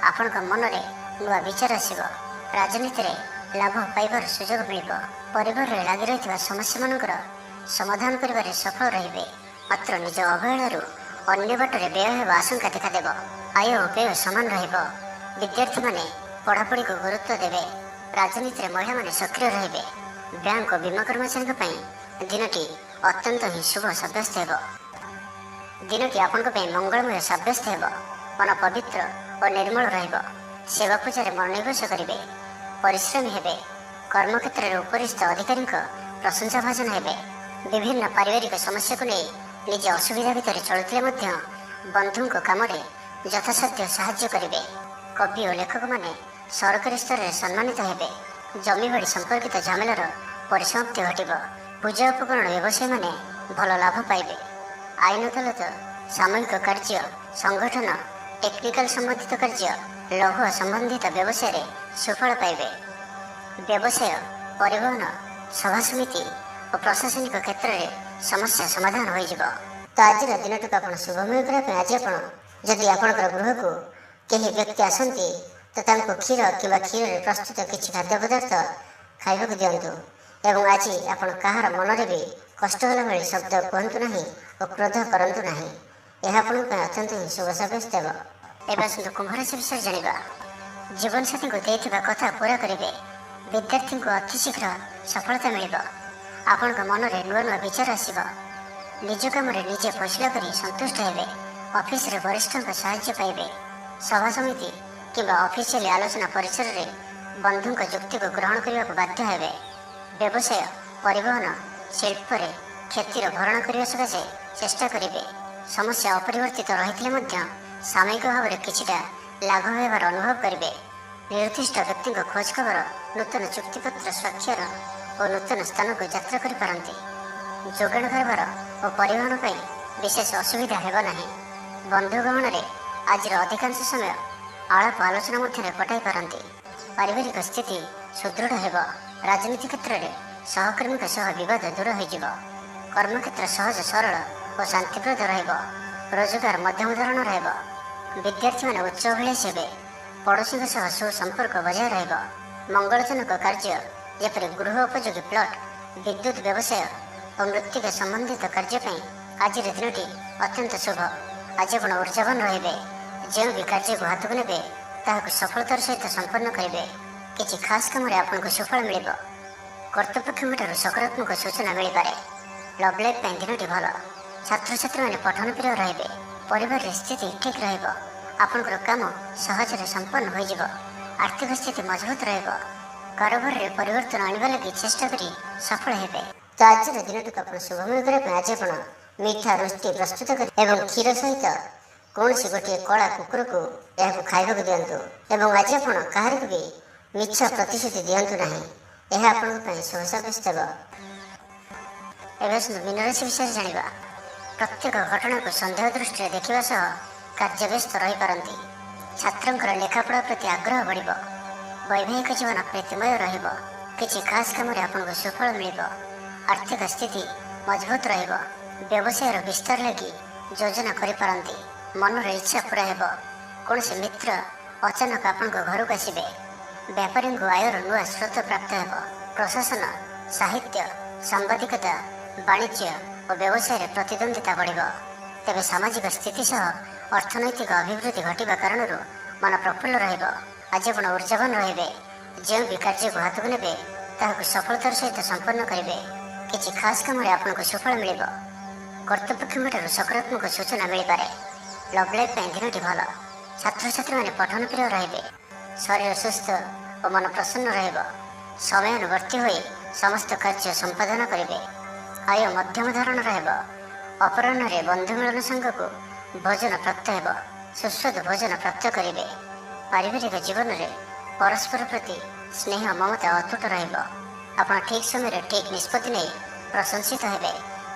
ଆପଣଙ୍କ ମନରେ ନୂଆ ବିଚାର ଆସିବ। ରାଜନୀତିରେ ଲାଭ ପାଇବାର ସୁଯୋଗ ମିଳିବ। ପରିବାରରେ ଲାଗି ରହିଥିବା ସମସ୍ୟାମାନଙ୍କର ସମାଧାନ କରିବାରେ ସଫଳ ରହିବେ। ମାତ୍ର ନିଜ ଅବହେଳାରୁ ଅନ୍ୟ ବାଟରେ ବ୍ୟୟ ହେବା ଆଶଙ୍କା ଦେଖାଦେବ। ଆୟ ଓ ବ୍ୟୟ ସମାନ ରହିବ। ବିଦ୍ୟାର୍ଥୀମାନେ ପଢ଼ାପଢ଼ିକୁ ଗୁରୁତ୍ୱ ଦେବେ। ରାଜନୀତିରେ ମହିଳାମାନେ ସକ୍ରିୟ ରହିବେ। ବ୍ୟାଙ୍କ ଓ ବୀମା କର୍ମଚାରୀଙ୍କ ପାଇଁ ଦିନଟି ଅତ୍ୟନ୍ତ ହିଁ ଶୁଭ ସାବ୍ୟସ୍ତ ହେବ। ଦିନଟି ଆପଣଙ୍କ ପାଇଁ ମଙ୍ଗଳମୟ ସାବ୍ୟସ୍ତ ହେବ। ମନ ପବିତ୍ର ଓ ନିର୍ମଳ ରହିବ। ସେବା ପୂଜାରେ ମନୋନିବେଶ କରିବେ। ପରିଶ୍ରମୀ ହେବେ। କର୍ମକ୍ଷେତ୍ରରେ ଉପରିସ୍ଥ ଅଧିକାରୀଙ୍କ ପ୍ରଶଂସା ଭାଜନ ହେବେ। ବିଭିନ୍ନ ପାରିବାରିକ ସମସ୍ୟାକୁ ନେଇ ନିଜ ଅସୁବିଧା ଭିତରେ ଚଳୁଥିଲେ ମଧ୍ୟ ବନ୍ଧୁଙ୍କ କାମରେ ଯଥାସାଧ୍ୟ ସାହାଯ୍ୟ କରିବେ। କବି ଓ ଲେଖକମାନେ ସରକାରୀ ସ୍ତରରେ ସମ୍ମାନିତ ହେବେ। ଜମିବାଡ଼ି ସମ୍ପର୍କିତ ଝାମେଲାର ପରିସମାପ୍ତି ଘଟିବ। ପୂଜା ଉପକରଣ ବ୍ୟବସାୟୀମାନେ ଭଲ ଲାଭ ପାଇବେ। ଆଇନ ଅଦାଲତ, ସାମୟିକ କାର୍ଯ୍ୟ, ସଂଗଠନ, ଟେକ୍ନିକାଲ ସମ୍ବନ୍ଧିତ କାର୍ଯ୍ୟ, ଲୌହ ସମ୍ବନ୍ଧିତ ବ୍ୟବସାୟରେ ସୁଫଳ ପାଇବେ। ବ୍ୟବସାୟ, ପରିବହନ, ସଭାସମିତି ଓ ପ୍ରଶାସନିକ କ୍ଷେତ୍ରରେ ସମସ୍ୟା ସମାଧାନ ହୋଇଯିବ। ତ ଆଜିର ଦିନଟିକୁ ଆପଣ ଶୁଭମୟ କରିବା ପାଇଁ ଆଜି ଆପଣ ଯଦି ଆପଣଙ୍କର ଗୃହକୁ କେହି ବ୍ୟକ୍ତି ଆସନ୍ତି ତ ତାଙ୍କୁ କ୍ଷୀର କିମ୍ବା କ୍ଷୀରରେ ପ୍ରସ୍ତୁତ କିଛି ଖାଦ୍ୟ ପଦାର୍ଥ ଖାଇବାକୁ ଦିଅନ୍ତୁ। ଏବଂ ଆଜି ଆପଣ କାହାର ମନରେ ବି କଷ୍ଟ ହେଲା ଭଳି ଶବ୍ଦ କୁହନ୍ତୁ ନାହିଁ ଓ କ୍ରୋଧ କରନ୍ତୁ ନାହିଁ। ଏହା ଆପଣଙ୍କ ପାଇଁ ଅତ୍ୟନ୍ତ ହିଁ ଶୁଭ ସାବ୍ୟସ୍ତ ହେବ। ଏବେ ଆସନ୍ତୁ କୁମ୍ଭରାଶି ବିଷୟରେ ଜାଣିବା। ଜୀବନସାଥୀଙ୍କୁ ଦେଇଥିବା କଥା ପୁରା କରିବେ। ବିଦ୍ୟାର୍ଥୀଙ୍କୁ ଅତି ଶୀଘ୍ର ସଫଳତା ମିଳିବ। ଆପଣଙ୍କ ମନରେ ନୂଆ ନୂଆ ବିଚାର ଆସିବ। ନିଜ କାମରେ ନିଜେ ଫଇସଲା କରି ସନ୍ତୁଷ୍ଟ ହେବେ। ଅଫିସରେ ବରିଷ୍ଠଙ୍କ ସାହାଯ୍ୟ ପାଇବେ। ସଭା ସମିତି କିମ୍ବା ଅଫିସିଆଲି ଆଲୋଚନା ପରିସରରେ ବନ୍ଧୁଙ୍କ ଯୁକ୍ତିକୁ ଗ୍ରହଣ କରିବାକୁ ବାଧ୍ୟ ହେବେ। ବ୍ୟବସାୟ, ପରିବହନ, ଶିଳ୍ପରେ କ୍ଷତିର ଭରଣ କରିବା ସକାଶେ ଚେଷ୍ଟା କରିବେ। ସମସ୍ୟା ଅପରିବର୍ତ୍ତିତ ରହିଥିଲେ ମଧ୍ୟ ସାମୟିକ ଭାବରେ କିଛିଟା ଲାଘବ ହେବାର ଅନୁଭବ କରିବେ। ନିର୍ଦ୍ଦିଷ୍ଟ ବ୍ୟକ୍ତିଙ୍କ ଖୋଜ ଖବର, ନୂତନ ଚୁକ୍ତିପତ୍ର ସ୍ୱାକ୍ଷର ଓ ନୂତନ ସ୍ଥାନକୁ ଯାତ୍ରା କରିପାରନ୍ତି। ଯୋଗାଣ କାରବାର ଓ ପରିବହନ ପାଇଁ ବିଶେଷ ଅସୁବିଧା ହେବ ନାହିଁ। ବନ୍ଧୁ ଗହଣରେ ଆଜିର ଅଧିକାଂଶ ସମୟ ଆଳାପ ଆଲୋଚନା ମଧ୍ୟରେ କଟାଇ ପାରନ୍ତି। ପାରିବାରିକ ସ୍ଥିତି ସୁଦୃଢ଼ ହେବ। ରାଜନୀତି କ୍ଷେତ୍ରରେ ସହକର୍ମୀଙ୍କ ସହ ବିବାଦ ଦୂର ହୋଇଯିବ। କର୍ମକ୍ଷେତ୍ର ସହଜ ସରଳ ଓ ଶାନ୍ତିପ୍ରଦ ରହିବ। ରୋଜଗାର ମଧ୍ୟମ ଧରଣର ହେବ। ବିଦ୍ୟାର୍ଥୀମାନେ ଉଚ୍ଚ ଅଭିଳାଷୀ ହେବେ। ପଡ଼ୋଶୀଙ୍କ ସହ ସୁସମ୍ପର୍କ ବଜାୟ ରହିବ। ମଙ୍ଗଳଜନକ କାର୍ଯ୍ୟ ଯେପରି ଗୃହ ଉପଯୋଗୀ ପ୍ଲଟ୍, ବିଦ୍ୟୁତ୍ ବ୍ୟବସାୟ ଓ ମୃତ୍ତିକା ସମ୍ବନ୍ଧିତ କାର୍ଯ୍ୟ ପାଇଁ ଆଜିର ଦିନଟି ଅତ୍ୟନ୍ତ ଶୁଭ। ଆଜି ଆପଣ ଉର୍ଜାବାନ ରହିବେ। ଯେଉଁ ବି କାର୍ଯ୍ୟକୁ ହାତକୁ ନେବେ ତାହାକୁ ସଫଳତାର ସହିତ ସମ୍ପନ୍ନ କରିବେ। କିଛି ଖାସ୍ କାମରେ ଆପଣଙ୍କୁ ସୁଫଳ ମିଳିବ। କର୍ତ୍ତୃପକ୍ଷଙ୍କଠାରୁ ସକାରାତ୍ମକ ସୂଚନା ମିଳିପାରେ। ଲଭ୍ ଲାଇଫ୍ ପାଇଁ ଦିନଟି ଭଲ। ଛାତ୍ରଛାତ୍ରୀମାନେ ପଠନ ପ୍ରିୟ ରହିବେ। ପରିବାରରେ ସ୍ଥିତି ଠିକ୍ ରହିବ। ଆପଣଙ୍କର କାମ ସହଜରେ ସମ୍ପନ୍ନ ହୋଇଯିବ। ଆର୍ଥିକ ସ୍ଥିତି ମଜବୁତ ରହିବ। କାରବାରରେ ପରିବର୍ତ୍ତନ ଆଣିବା ଲାଗି ଚେଷ୍ଟା କରି ସଫଳ ହେବେ। ତ ଆଜିର ଦିନଟିକୁ ଆପଣ ଶୁଭମୟ କରିବା ପାଇଁ ଆଜି ଆପଣ ମିଠା ରୁଟି ପ୍ରସ୍ତୁତ କରି ଏବଂ କ୍ଷୀର ସହିତ କୌଣସି ଗୋଟିଏ କଳା କୁକୁରକୁ ଏହାକୁ ଖାଇବାକୁ ଦିଅନ୍ତୁ। ଏବଂ ଆଜି ଆପଣ କାହାରିକୁ ବି ମିଛ ପ୍ରତିଶ୍ରୁତି ଦିଅନ୍ତୁ ନାହିଁ। ଏହା ଆପଣଙ୍କ ପାଇଁ ଶୁଭ ସାବ୍ୟସ୍ତ ହେବ। ଏବେ ଆସନ୍ତୁ ମୀନରାଶି ବିଷୟରେ ଜାଣିବା। ପ୍ରତ୍ୟେକ ଘଟଣାକୁ ସନ୍ଦେହ ଦୃଷ୍ଟିରେ ଦେଖିବା ସହ କାର୍ଯ୍ୟବ୍ୟସ୍ତ ରହିପାରନ୍ତି। ଛାତ୍ରଙ୍କର ଲେଖାପଢ଼ା ପ୍ରତି ଆଗ୍ରହ ବଢ଼ିବ। ବୈବାହିକ ଜୀବନ ପ୍ରୀତିମୟ ରହିବ। କିଛି ଖାସ୍ କାମରେ ଆପଣଙ୍କୁ ସୁଫଳ ମିଳିବ। ଆର୍ଥିକ ସ୍ଥିତି ମଜବୁତ ରହିବ। ବ୍ୟବସାୟର ବିସ୍ତାର ଲାଗି ଯୋଜନା କରିପାରନ୍ତି। ମନର ଇଚ୍ଛା ପୂରା ହେବ। କୌଣସି ମିତ୍ର ଅଚାନକ ଆପଣଙ୍କ ଘରକୁ ଆସିବେ। ବ୍ୟାପାରୀଙ୍କୁ ଆୟର ନୂଆ ସ୍ରୋତ ପ୍ରାପ୍ତ ହେବ। ପ୍ରଶାସନ, ସାହିତ୍ୟ, ସାମ୍ବାଦିକତା, ବାଣିଜ୍ୟ ଓ ବ୍ୟବସାୟରେ ପ୍ରତିଦ୍ୱନ୍ଦ୍ୱିତା ବଢ଼ିବ। ତେବେ ସାମାଜିକ ସ୍ଥିତି ସହ ଅର୍ଥନୈତିକ ଅଭିବୃଦ୍ଧି ଘଟିବା କାରଣରୁ ମନ ପ୍ରଫୁଲ୍ଲ ରହିବ। ଆଜି ଆପଣ ଉର୍ଜାବାନ ରହିବେ। ଯେଉଁ ବି କାର୍ଯ୍ୟକୁ ହାତକୁ ନେବେ ତାହାକୁ ସଫଳତାର ସହିତ ସମ୍ପନ୍ନ କରିବେ। କିଛି ଖାସ୍ କାମରେ ଆପଣଙ୍କୁ ସୁଫଳ ମିଳିବ। କର୍ତ୍ତୃପକ୍ଷଙ୍କଠାରୁ ସକାରାତ୍ମକ ସୂଚନା ମିଳିପାରେ। ଲଭ୍ ଲାଇଫ୍ ପାଇଁ ଦିନଟି ଭଲ। ଛାତ୍ରଛାତ୍ରୀମାନେ ପଠନ ପ୍ରିୟ ରହିବେ। ଶରୀର ସୁସ୍ଥ ଓ ମନ ପ୍ରସନ୍ନ ରହିବ। ସମୟାନୁବର୍ତ୍ତୀ ହୋଇ ସମସ୍ତ କାର୍ଯ୍ୟ ସମ୍ପାଦନ କରିବେ। ଆୟ ମଧ୍ୟମ ଧରଣର ହେବ। ଅପରାହ୍ନରେ ବନ୍ଧୁ ମିଳନ ସାଙ୍ଗକୁ ଭୋଜନ ପ୍ରାପ୍ତ ହେବ। ସୁସ୍ୱାଦୁ ଭୋଜନ ପ୍ରାପ୍ତ କରିବେ। ପାରିବାରିକ ଜୀବନରେ ପରସ୍ପର ପ୍ରତି ସ୍ନେହ ମମତା ଅତୁଟ ରହିବ। ଆପଣ ଠିକ୍ ସମୟରେ ଠିକ୍ ନିଷ୍ପତ୍ତି ନେଇ ପ୍ରଶଂସିତ ହେବେ।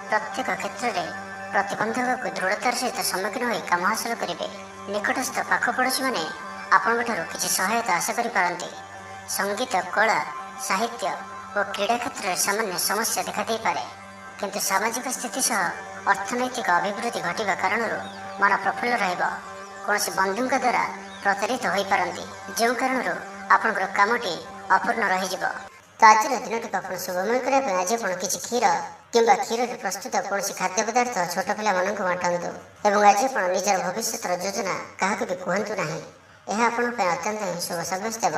ପ୍ରତ୍ୟେକ କ୍ଷେତ୍ରରେ ପ୍ରତିବନ୍ଧକକୁ ଦୃଢ଼ତାର ସହିତ ସମ୍ମୁଖୀନ ହୋଇ କାମ ହାସଲ କରିବେ। ନିକଟସ୍ଥ ପାଖ ପଡ଼ୋଶୀମାନେ ଆପଣଙ୍କଠାରୁ କିଛି ସହାୟତା ଆଶା କରିପାରନ୍ତି। ସଙ୍ଗୀତ, କଳା, ସାହିତ୍ୟ ଓ କ୍ରୀଡ଼ା କ୍ଷେତ୍ରରେ ସାମାନ୍ୟ ସମସ୍ୟା ଦେଖାଦେଇପାରେ। କିନ୍ତୁ ସାମାଜିକ ସ୍ଥିତି ସହ ଅର୍ଥନୈତିକ ଅଭିବୃଦ୍ଧି ଘଟିବା କାରଣରୁ ମନ ପ୍ରଫୁଲ୍ଲ ରହିବ। କୌଣସି ବନ୍ଧୁଙ୍କ ଦ୍ୱାରା ପ୍ରତାରିତ ହୋଇପାରନ୍ତି, ଯେଉଁ କାରଣରୁ ଆପଣଙ୍କର କାମଟି ଅପୂର୍ଣ୍ଣ ରହିଯିବ। ତ ଆଜିର ଦିନଟିକୁ ଆପଣ ଶୁଭମୟ କରିବା ପାଇଁ ଆଜି ଆପଣ କିଛି କ୍ଷୀର କିମ୍ବା କ୍ଷୀରରେ ପ୍ରସ୍ତୁତ କୌଣସି ଖାଦ୍ୟ ପଦାର୍ଥ ଛୋଟ ପିଲାମାନଙ୍କୁ ବାଣ୍ଟନ୍ତୁ। ଏବଂ ଆଜି ଆପଣ ନିଜର ଭବିଷ୍ୟତର ଯୋଜନା କାହାକୁ ବି କୁହନ୍ତୁ ନାହିଁ। ଏହା ଆପଣଙ୍କ ପାଇଁ ଅତ୍ୟନ୍ତ ହିଁ ଶୁଭ ସାବ୍ୟସ୍ତ ହେବ।